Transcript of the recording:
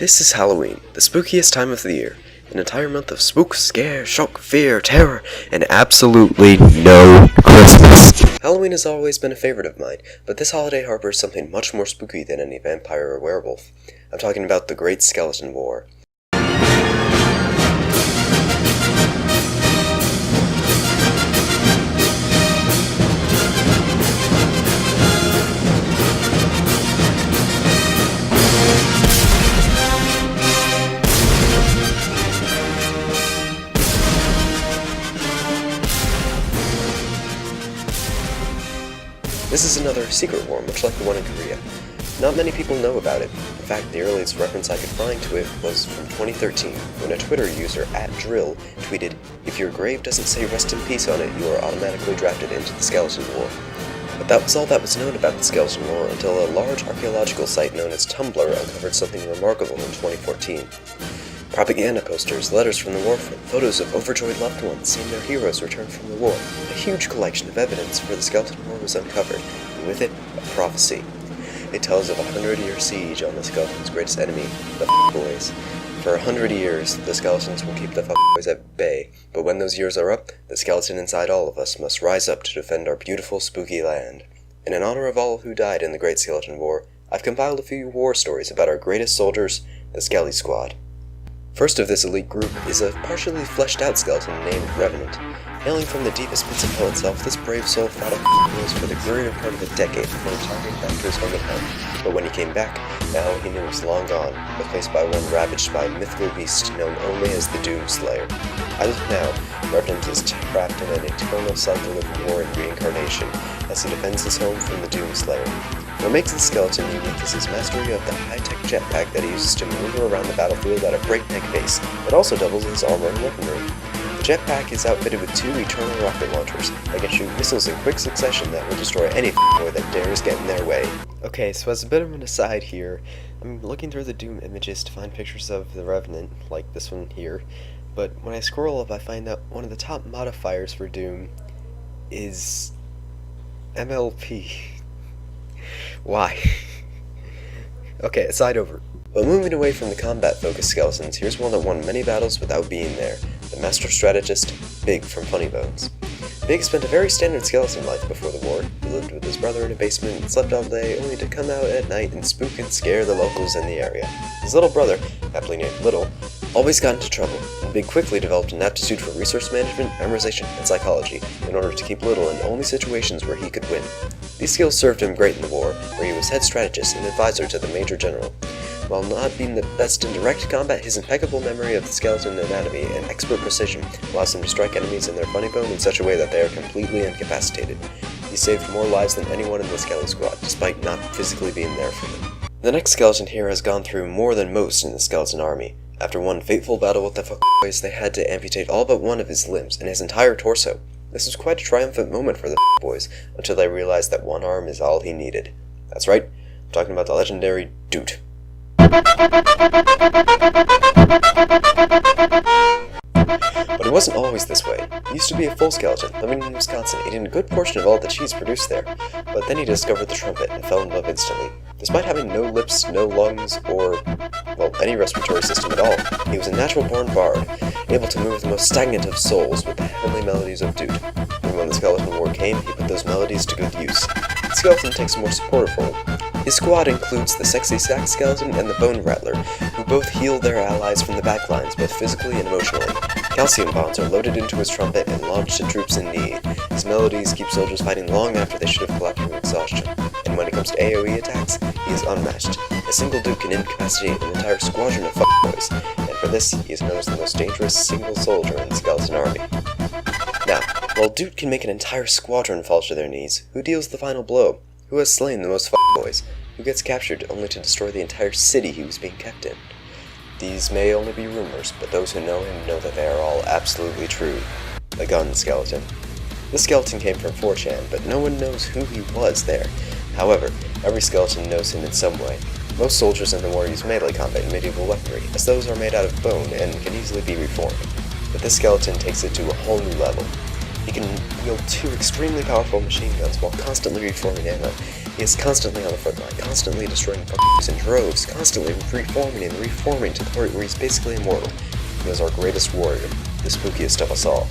This is Halloween, the spookiest time of the year. An entire month of spook, scare, shock, fear, terror, and absolutely no Christmas. Halloween has always been a favorite of mine, but this holiday harbors something much more spooky than any vampire or werewolf. I'm talking about the Great Skeleton War. This is another secret war, much like the one in Korea. Not many people know about it. In fact, the earliest reference I could find to it was from 2013, when a Twitter user, @Drill, tweeted, "If your grave doesn't say rest in peace on it, you are automatically drafted into the Skeleton War." But that was all that was known about the Skeleton War until a large archaeological site known as Tumblr uncovered something remarkable in 2014. Propaganda posters, letters from the warfront, photos of overjoyed loved ones seeing their heroes return from the war. A huge collection of evidence for the Skeleton War was uncovered, and with it, a prophecy. It tells of a 100-year siege on the Skeleton's greatest enemy, the F***boys. For 100 years, the Skeletons will keep the F***boys at bay, but when those years are up, the skeleton inside all of us must rise up to defend our beautiful, spooky land. And in honor of all who died in the Great Skeleton War, I've compiled a few war stories about our greatest soldiers, the Skelly Squad. First of this elite group is a partially fleshed-out skeleton named Revenant. Hailing from the deepest pits of hell itself, this brave soul fought off for the greater part of a decade before retiring back to his home at home. But when he came back, now he knew was long gone, replaced by one ravaged by a mythical beast known only as the Doom Slayer. As of now, Revenant is trapped in an eternal cycle of war and reincarnation as he defends his home from the Doom Slayer. What makes the skeleton unique is his mastery of the high-tech jetpack that he uses to maneuver around the battlefield at a breakneck pace. It also doubles as armor and weaponry. The jetpack is outfitted with 2 eternal rocket launchers that can shoot missiles in quick succession that will destroy any boy that dares get in their way. Okay, so as a bit of an aside here, I'm looking through the Doom images to find pictures of the Revenant, like this one here, but when I scroll up I find that one of the top modifiers for Doom is MLP. Why? Okay, aside over. But moving away from the combat-focused skeletons, here's one that won many battles without being there. The Master Strategist, Big from Funny Bones. Big spent a very standard skeleton life before the war. He lived with his brother in a basement and slept all day, only to come out at night and spook and scare the locals in the area. His little brother, aptly named Little, always got into trouble, and Big quickly developed an aptitude for resource management, memorization, and psychology in order to keep Little in only situations where he could win. These skills served him great in the war, where he was head strategist and advisor to the Major General. While not being the best in direct combat, his impeccable memory of the skeleton anatomy and expert precision allows him to strike enemies in their funny bone in such a way that they are completely incapacitated. He saved more lives than anyone in the Skelly Squad, despite not physically being there for them. The next skeleton here has gone through more than most in the skeleton army. After one fateful battle with the F***boys, they had to amputate all but one of his limbs and his entire torso. This was quite a triumphant moment for the F***boys, until they realized that one arm is all he needed. That's right, I'm talking about the legendary Doot. But it wasn't always this way. He used to be a full skeleton, living in Wisconsin, eating a good portion of all the cheese produced there. But then he discovered the trumpet and fell in love instantly. Despite having no lips, no lungs, or, well, any respiratory system at all, he was a natural-born bard, able to move the most stagnant of souls with the heavenly melodies of Doot. And when the Skeleton War came, he put those melodies to good use. The skeleton takes a more supportive role. His squad includes the Sexy Sack Skeleton and the Bone Rattler, who both heal their allies from the backlines, both physically and emotionally. Calcium bombs are loaded into his trumpet and launched at troops in need. His melodies keep soldiers fighting long after they should have collapsed from exhaustion. And when it comes to AoE attacks, he is unmatched. A single Doot can incapacitate an entire squadron of f***boys, and for this, he is known as the most dangerous single soldier in the skeleton army. Now, while Doot can make an entire squadron fall to their knees, who deals the final blow? Who has slain the most f***boys? Who gets captured only to destroy the entire city he was being kept in? These may only be rumors, but those who know him know that they are all absolutely true. The Gun Skeleton. This skeleton came from 4chan, but no one knows who he was there. However, every skeleton knows him in some way. Most soldiers in the war use melee combat and medieval weaponry, as those are made out of bone and can easily be reformed. But this skeleton takes it to a whole new level. He can wield 2 extremely powerful machine guns while constantly reforming ammo, He is constantly on the front line, constantly destroying fuckers in droves, constantly reforming and reforming to the point where he's basically immortal. He is our greatest warrior, the spookiest of us all.